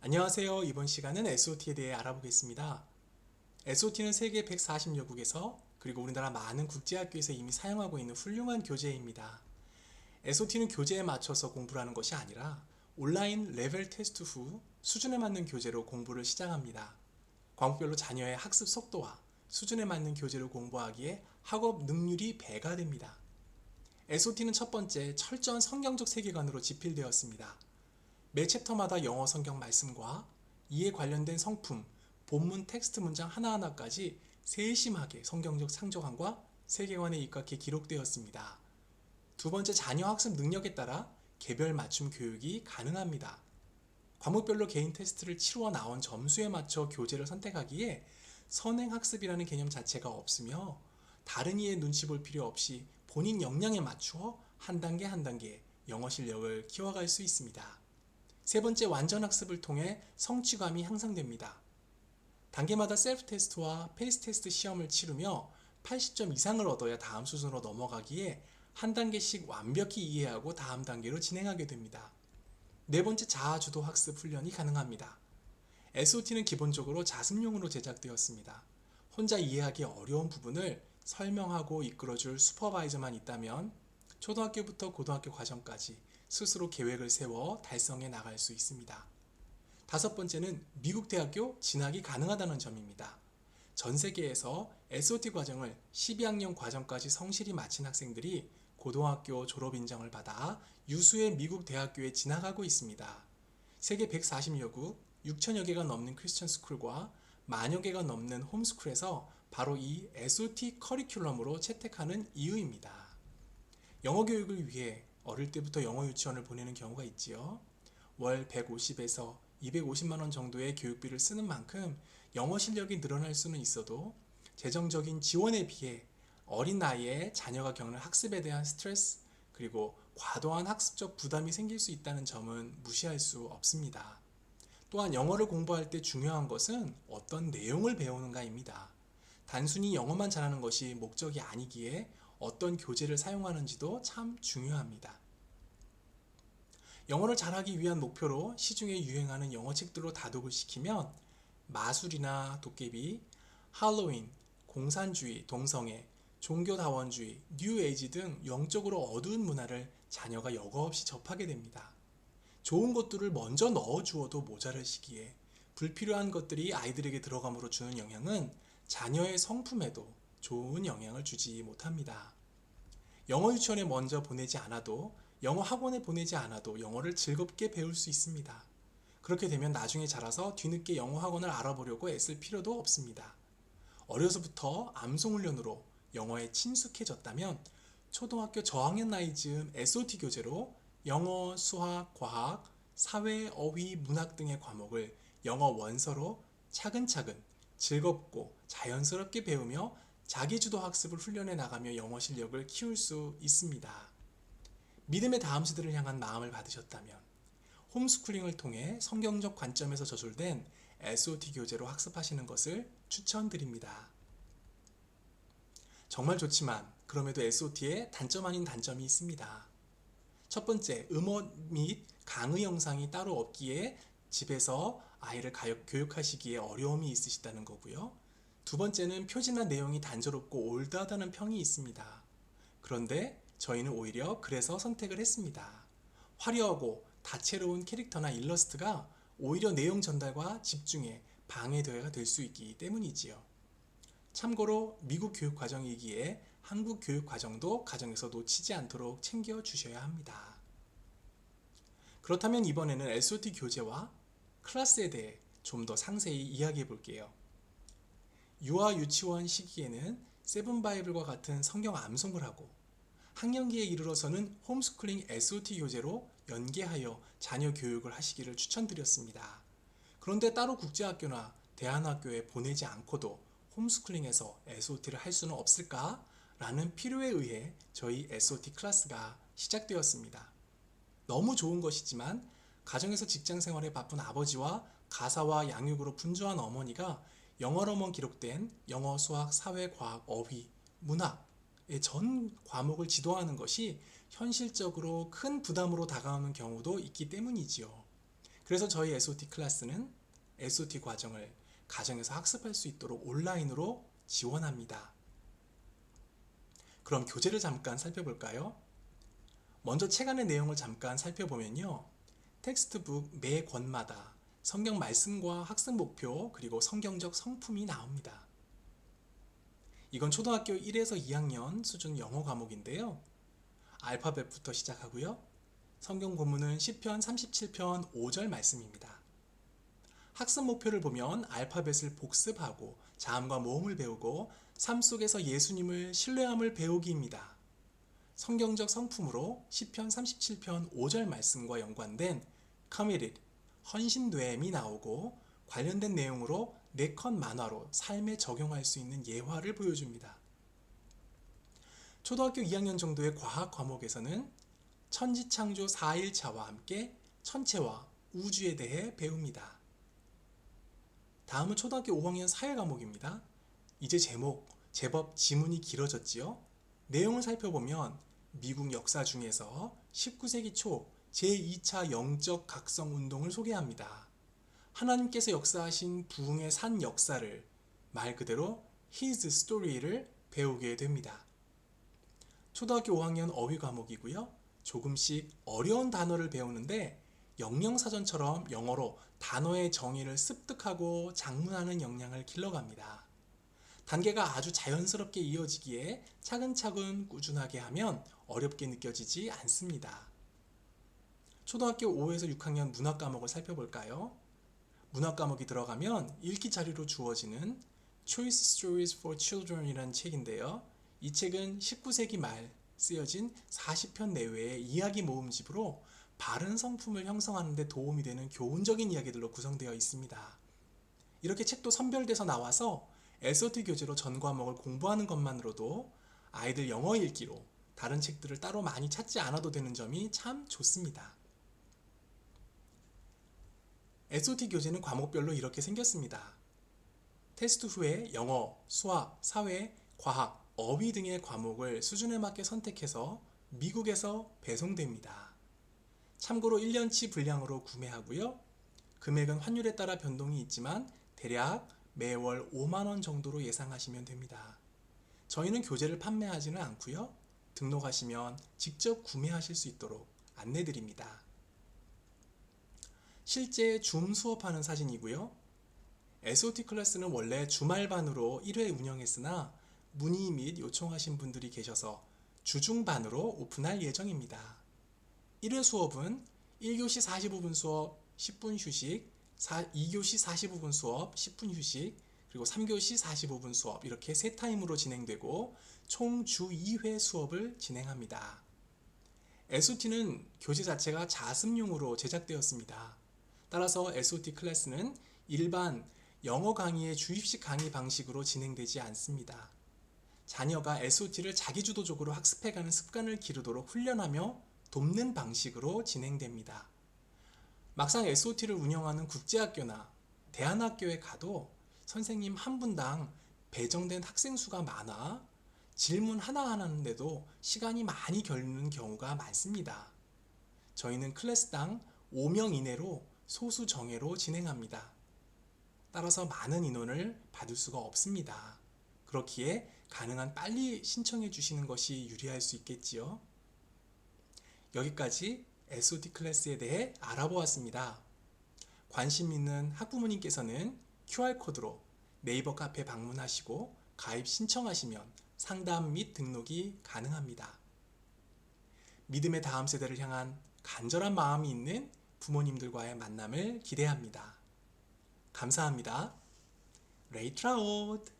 안녕하세요. 이번 시간은 SOT에 대해 알아보겠습니다. SOT는 세계 140여국에서 그리고 우리나라 많은 국제학교에서 이미 사용하고 있는 훌륭한 교재입니다. SOT는 교재에 맞춰서 공부를 하는 것이 아니라 온라인 레벨 테스트 후 수준에 맞는 교재로 공부를 시작합니다. 과목별로 자녀의 학습 속도와 수준에 맞는 교재를 공부하기에 학업 능률이 배가 됩니다. SOT는 첫 번째 철저한 성경적 세계관으로 집필되었습니다. 매 챕터마다 영어 성경 말씀과 이에 관련된 성품, 본문 텍스트 문장 하나하나까지 세심하게 성경적 상조관과 세계관에 입각해 기록되었습니다. 두 번째, 자녀 학습 능력에 따라 개별 맞춤 교육이 가능합니다. 과목별로 개인 테스트를 치루어 나온 점수에 맞춰 교재를 선택하기에 선행학습이라는 개념 자체가 없으며 다른 이의 눈치 볼 필요 없이 본인 역량에 맞추어 한 단계 한 단계 영어 실력을 키워갈 수 있습니다. 세 번째, 완전 학습을 통해 성취감이 향상됩니다. 단계마다 셀프 테스트와 페이스 테스트 시험을 치르며 80점 이상을 얻어야 다음 수준으로 넘어가기에 한 단계씩 완벽히 이해하고 다음 단계로 진행하게 됩니다. 네 번째, 자아주도 학습 훈련이 가능합니다. SOT는 기본적으로 자습용으로 제작되었습니다. 혼자 이해하기 어려운 부분을 설명하고 이끌어줄 슈퍼바이저만 있다면 초등학교부터 고등학교 과정까지 스스로 계획을 세워 달성해 나갈 수 있습니다. 다섯 번째는 미국 대학교 진학이 가능하다는 점입니다. 전 세계에서 SOT 과정을 12학년 과정까지 성실히 마친 학생들이 고등학교 졸업 인정을 받아 유수의 미국 대학교에 진학하고 있습니다. 세계 140여국, 6천여 개가 넘는 크리스천 스쿨과 만여 개가 넘는 홈스쿨에서 바로 이 SOT 커리큘럼으로 채택하는 이유입니다. 영어 교육을 위해 어릴 때부터 영어 유치원을 보내는 경우가 있지요. 월 150에서 250만 원 정도의 교육비를 쓰는 만큼 영어 실력이 늘어날 수는 있어도 재정적인 지원에 비해 어린 나이에 자녀가 겪는 학습에 대한 스트레스 그리고 과도한 학습적 부담이 생길 수 있다는 점은 무시할 수 없습니다. 또한 영어를 공부할 때 중요한 것은 어떤 내용을 배우는가입니다. 단순히 영어만 잘하는 것이 목적이 아니기에 어떤 교재를 사용하는지도 참 중요합니다. 영어를 잘하기 위한 목표로 시중에 유행하는 영어책들로 다독을 시키면 마술이나 도깨비, 할로윈, 공산주의, 동성애, 종교다원주의, 뉴에이지 등 영적으로 어두운 문화를 자녀가 여과 없이 접하게 됩니다. 좋은 것들을 먼저 넣어주어도 모자랄 시기에 불필요한 것들이 아이들에게 들어감으로 주는 영향은 자녀의 성품에도 좋은 영향을 주지 못합니다. 영어 유치원에 먼저 보내지 않아도 영어 학원에 보내지 않아도 영어를 즐겁게 배울 수 있습니다. 그렇게 되면 나중에 자라서 뒤늦게 영어 학원을 알아보려고 애쓸 필요도 없습니다. 어려서부터 암송훈련으로 영어에 친숙해졌다면 초등학교 저학년 나이 즈음 SOT 교재로 영어, 수학, 과학, 사회, 어휘, 문학 등의 과목을 영어 원서로 차근차근 즐겁고 자연스럽게 배우며 자기주도 학습을 훈련해 나가며 영어 실력을 키울 수 있습니다. 믿음의 다음 세대를 향한 마음을 받으셨다면 홈스쿨링을 통해 성경적 관점에서 저술된 SOT 교재로 학습하시는 것을 추천드립니다. 정말 좋지만 그럼에도 SOT에 단점 아닌 단점이 있습니다. 첫 번째, 음원 및 강의 영상이 따로 없기에 집에서 아이를 교육하시기에 어려움이 있으시다는 거고요. 두 번째는 표지나 내용이 단조롭고 올드하다는 평이 있습니다. 그런데 저희는 오히려 그래서 선택을 했습니다. 화려하고 다채로운 캐릭터나 일러스트가 오히려 내용 전달과 집중에 방해가 될 수 있기 때문이지요. 참고로 미국 교육 과정이기에 한국 교육 과정도 가정에서 놓치지 않도록 챙겨주셔야 합니다. 그렇다면 이번에는 SOT 교재와 클래스에 대해 좀 더 상세히 이야기해 볼게요. 유아 유치원 시기에는 세븐바이블과 같은 성경 암송을 하고 학년기에 이르러서는 홈스쿨링 SOT 교재로 연계하여 자녀 교육을 하시기를 추천드렸습니다. 그런데 따로 국제학교나 대안학교에 보내지 않고도 홈스쿨링에서 SOT를 할 수는 없을까? 라는 필요에 의해 저희 SOT 클래스가 시작되었습니다. 너무 좋은 것이지만 가정에서 직장 생활에 바쁜 아버지와 가사와 양육으로 분주한 어머니가 영어로만 기록된 영어, 수학, 사회, 과학, 어휘, 문학의 전 과목을 지도하는 것이 현실적으로 큰 부담으로 다가오는 경우도 있기 때문이지요. 그래서 저희 SOT 클래스는 SOT 과정을 가정에서 학습할 수 있도록 온라인으로 지원합니다. 그럼 교재를 잠깐 살펴볼까요? 먼저 책 안의 내용을 잠깐 살펴보면요. 텍스트북 매 권마다 성경 말씀과 학습 목표 그리고 성경적 성품이 나옵니다. 이건 초등학교 1에서 2학년 수준 영어 과목인데요. 알파벳부터 시작하고요. 성경 본문은 시편 37편 5절 말씀입니다. 학습 목표를 보면 알파벳을 복습하고 자음과 모음을 배우고 삶 속에서 예수님을 신뢰함을 배우기입니다. 성경적 성품으로 시편 37편 5절 말씀과 연관된 committed, 헌신됨이 나오고 관련된 내용으로 4컷 만화로 삶에 적용할 수 있는 예화를 보여줍니다. 초등학교 2학년 정도의 과학 과목에서는 천지창조 4일차와 함께 천체와 우주에 대해 배웁니다. 다음은 초등학교 5학년 사회 과목입니다. 이제 제법 지문이 길어졌지요? 내용을 살펴보면 미국 역사 중에서 19세기 초 제2차 영적 각성 운동을 소개합니다. 하나님께서 역사하신 부흥의 산 역사를 말 그대로 His Story를 배우게 됩니다. 초등학교 5학년 어휘 과목이고요. 조금씩 어려운 단어를 배우는데 영영사전처럼 영어로 단어의 정의를 습득하고 작문하는 역량을 길러갑니다. 단계가 아주 자연스럽게 이어지기에 차근차근 꾸준하게 하면 어렵게 느껴지지 않습니다. 초등학교 5에서 6학년 문학 과목을 살펴볼까요? 문학 과목이 들어가면 읽기 자료로 주어지는 Choice Stories for Children이라는 책인데요. 이 책은 19세기 말 쓰여진 40편 내외의 이야기 모음집으로 바른 성품을 형성하는 데 도움이 되는 교훈적인 이야기들로 구성되어 있습니다. 이렇게 책도 선별돼서 나와서 SOT 교재로 전 과목을 공부하는 것만으로도 아이들 영어 읽기로 다른 책들을 따로 많이 찾지 않아도 되는 점이 참 좋습니다. SOT 교재는 과목별로 이렇게 생겼습니다. 테스트 후에 영어, 수학, 사회, 과학, 어휘 등의 과목을 수준에 맞게 선택해서 미국에서 배송됩니다. 참고로 1년치 분량으로 구매하고요. 금액은 환율에 따라 변동이 있지만 대략 매월 5만원 정도로 예상하시면 됩니다. 저희는 교재를 판매하지는 않고요. 등록하시면 직접 구매하실 수 있도록 안내드립니다. 실제 줌 수업하는 사진이고요. SOT 클래스는 원래 주말반으로 1회 운영했으나 문의 및 요청하신 분들이 계셔서 주중반으로 오픈할 예정입니다. 1회 수업은 1교시 45분 수업 10분 휴식, 2교시 45분 수업 10분 휴식, 그리고 3교시 45분 수업 이렇게 세 타임으로 진행되고 총 주 2회 수업을 진행합니다. SOT는 교재 자체가 자습용으로 제작되었습니다. 따라서 SOT 클래스는 일반 영어 강의의 주입식 강의 방식으로 진행되지 않습니다. 자녀가 SOT를 자기주도적으로 학습해가는 습관을 기르도록 훈련하며 돕는 방식으로 진행됩니다. 막상 SOT를 운영하는 국제학교나 대안학교에 가도 선생님 한 분당 배정된 학생 수가 많아 질문 하나하나 하는데도 시간이 많이 걸리는 경우가 많습니다. 저희는 클래스당 5명 이내로 소수 정예로 진행합니다. 따라서 많은 인원을 받을 수가 없습니다. 그렇기에 가능한 빨리 신청해 주시는 것이 유리할 수 있겠지요. 여기까지 SOT 클래스에 대해 알아보았습니다. 관심 있는 학부모님께서는 QR코드로 네이버 카페 방문하시고 가입 신청하시면 상담 및 등록이 가능합니다. 믿음의 다음 세대를 향한 간절한 마음이 있는 부모님들과의 만남을 기대합니다. 감사합니다. 레이트라웃!